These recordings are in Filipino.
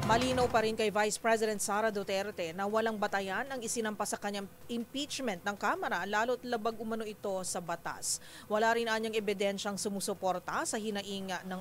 Malinaw pa rin kay Vice President Sara Duterte na walang batayan ang isinampa sa kanyang impeachment ng Kamara lalo't labag umano ito sa batas. Wala rin anyang ebidensyang sumusuporta sa hinaing ng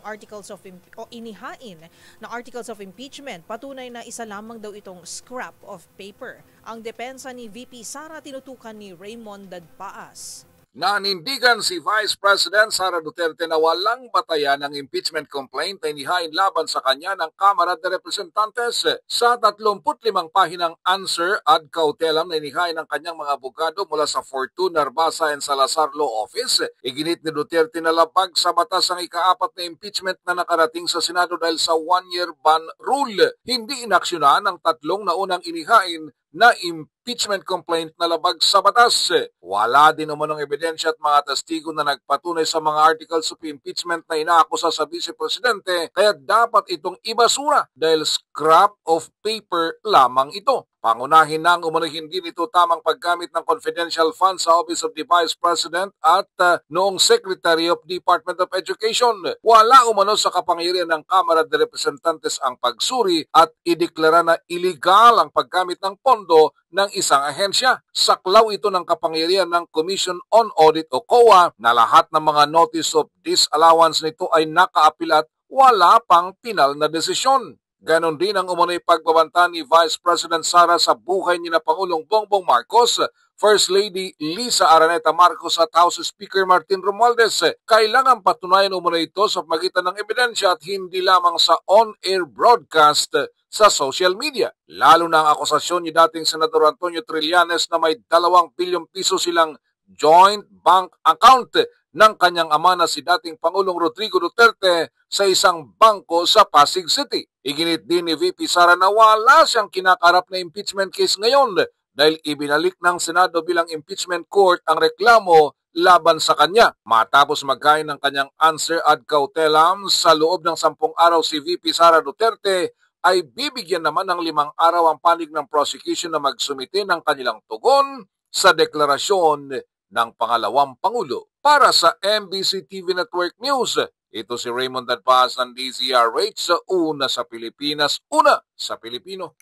inihain ng Articles of Impeachment. Patunay na isa lamang daw itong scrap of paper. Ang depensa ni VP Sara tinutukan ni Raymond Dadpaas. Nanindigan si Vice President Sara Duterte na walang batayan ng impeachment complaint na inihain laban sa kanya ng Kamara de Representantes. Sa 35 pahinang answer ad cautelam na inihain ng kanyang mga abogado mula sa Fortuna, Narbasa and Salazar Law Office, iginit ni Duterte na labag sa batas ang ika-4 na impeachment na nakarating sa Senado dahil sa one-year ban rule. Hindi inaksyonan ang 3 na unang inihain na impeachment complaint na labag sa batas. Wala din naman ng ebidensya at mga testigo na nagpatunay sa mga articles of impeachment na inaakusa sa Vice Presidente, kaya dapat itong ibasura dahil scrap of paper lamang ito. Pangunahin nang umano hindi nito tamang paggamit ng confidential funds sa Office of the Vice President at noong Secretary of Department of Education. Wala umano sa kapangyarihan ng Kamara de Representantes ang pagsuri at ideklara na illegal ang paggamit ng pondo ng isang ahensya. Saklaw ito ng kapangyarihan ng Commission on Audit o COA na lahat ng mga notice of disallowance nito ay nakaapil at wala pang pinal na desisyon. Ganon din ang umano'y pagbabanta ni Vice President Sara sa buhay ni na Pangulong Bongbong Marcos, First Lady Lisa Araneta Marcos at House Speaker Martin Romualdez. Kailangan patunayan umano ito sa pagitan ng ebidensya at hindi lamang sa on-air broadcast sa social media. Lalo na ang akusasyon ni dating Senador Antonio Trillanes na may 2 bilyong piso silang joint bank account ng kanyang ama na si dating Pangulong Rodrigo Duterte sa isang bangko sa Pasig City. Iginit din ni VP Sara na wala siyang kinakarap na impeachment case ngayon dahil ibinalik ng Senado bilang impeachment court ang reklamo laban sa kanya. Matapos magkain ng kanyang answer ad cautelam sa loob ng 10 araw si VP Sara Duterte ay bibigyan naman ng 5 araw ang panig ng prosecution na magsumite ng kanilang tugon sa deklarasyon ng pangalawang Pangulo. Para sa MBC TV Network News, ito si Raymond Dadpaas ng DZRH sa Una sa Pilipinas, Una sa Pilipino.